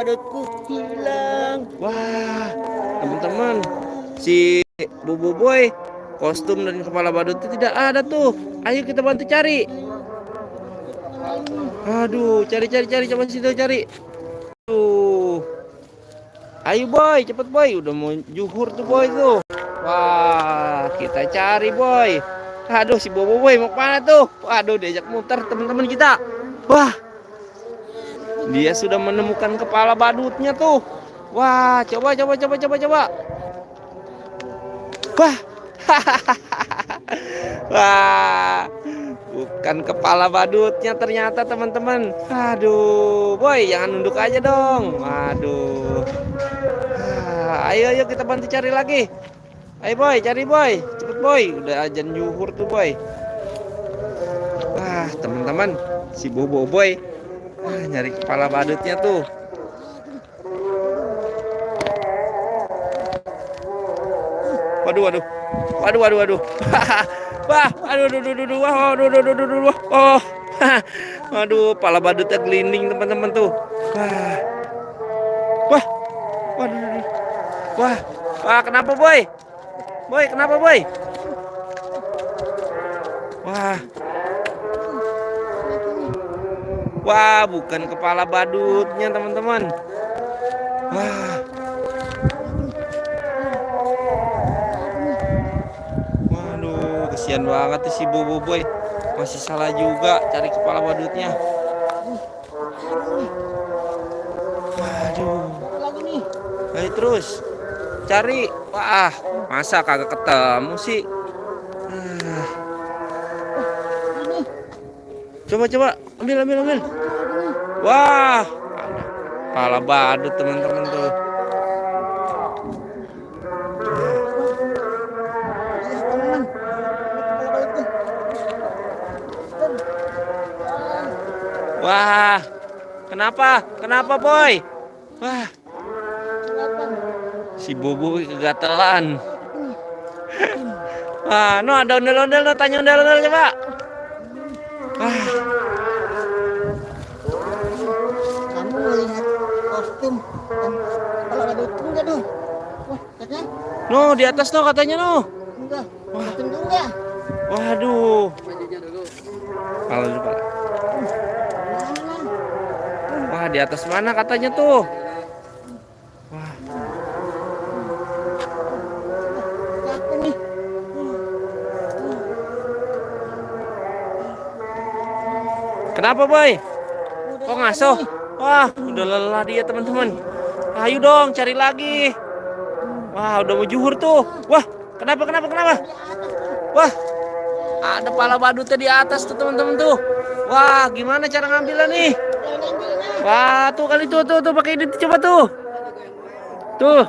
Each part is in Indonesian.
badutku hilang. Wah, teman-teman, si Bobo Boy kostum dan kepala badutnya tidak ada tuh. Ayo kita bantu cari. Aduh, cari coba situ cari. Tuh. Ayo Boy, cepet Boy. Udah mau juhur tuh Boy tuh. Wah, kita cari Boy. Aduh, si Bobo Boy mau kemana tuh? Waduh, diajak muter teman-teman kita. Wah, dia sudah menemukan kepala badutnya tuh. Wah, coba. Wah, wah, bukan kepala badutnya ternyata teman-teman. Aduh, Boy, jangan nunduk aja dong. Aduh. Ayo kita bantu cari lagi. Ayo Boy, cari Boy. Cepet Boy, udah azan zuhur tuh Boy. Wah, teman-teman, si Bobo Boy nyari kepala badutnya tuh. Waduh. Wah, aduh. Oh. Waduh, kepala badutnya gelinding teman-teman tuh. Wah. Waduh. Wah, kenapa Boy? Boy, kenapa Boy? Wah, bukan kepala badutnya teman-teman. Wah. Waduh, kesian banget si Bobo Boy. Masih salah juga cari kepala badutnya. Waduh. Ayo terus cari. Wah, masa kagak ketemu sih? Coba ambil. Wah, kepala badut teman-teman tuh. Wah, kenapa Boy? Wah, si Bobo kegatelan. Wah, no ada ondel-ondel, no tanya ondel-ondel coba. Wah. Kamu melihat kostum dan kepala badutku enggak dong? Wah, katanya? No, di atas no katanya no. Enggak. Kostum enggak? Waduh. Kalau lupa. Wah, di atas mana katanya tuh? Wah. Apa nih? Kenapa Boy? Kok ngaso? Wah, udah lelah dia teman-teman. Ayo dong cari lagi. Wah, udah mau juhur tuh. Wah, kenapa? Wah, ada kepala badutnya di atas tuh teman-teman tuh. Wah, gimana cara ngambilnya nih? Wah, tuh kali tuh pakai ini coba tuh. Tuh.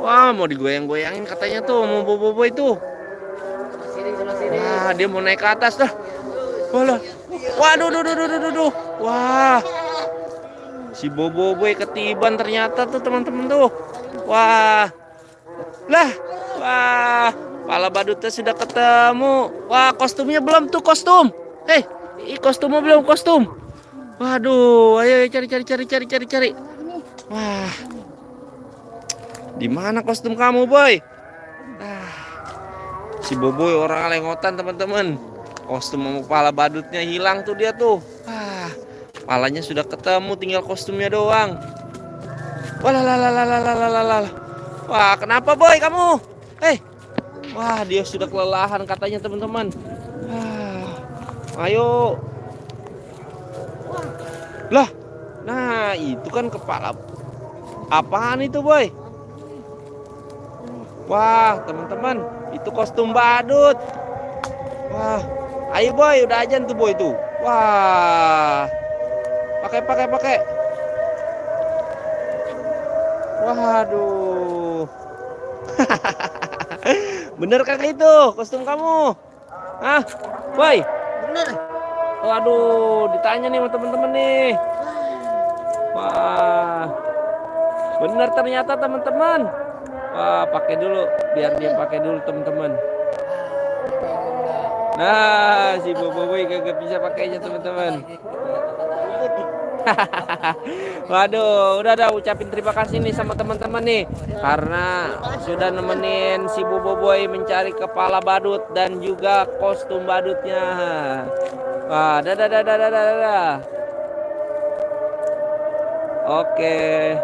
Wah, mau digoyang-goyangin katanya tuh, mau Bobo itu. Wah, dia mau naik ke atas dah. Waduh. Wah. Si Bobo Boy ketiban ternyata tuh teman-teman tuh. Wah. Wah. Kepala badutnya sudah ketemu. Wah, kostumnya belum tuh kostum. Kostumnya belum kostum. Waduh, ayo cari. Wah. Di mana kostum kamu, Boy? Si Boboy orang lengotan, teman-teman. Kostum sama kepala badutnya hilang tuh dia tuh. Kepalanya sudah ketemu, tinggal kostumnya doang. Wah, kenapa Boy kamu? Wah, dia sudah kelelahan katanya teman-teman. Ayo. Lah, nah itu kan kepala. Apaan itu Boy? Wah, teman-teman, itu kostum badut. Wah, ayo Boy, udah ajan tuh Boy tuh. Wah. Pakai. Waduh. Bener kan itu kostum kamu? Hah, Boy? Bener. Waduh, ditanya nih sama temen-temen nih. Wah, bener ternyata teman-teman. Wah, pakai dulu, biar dia pakai dulu teman-teman. Nah, si Bobo Boy kagak bisa pakainya teman-teman. Waduh, udah ucapin terima kasih nih sama teman-teman nih karena sudah nemenin si Boboiboy mencari kepala badut dan juga kostum badutnya. Wah, dadah. Oke.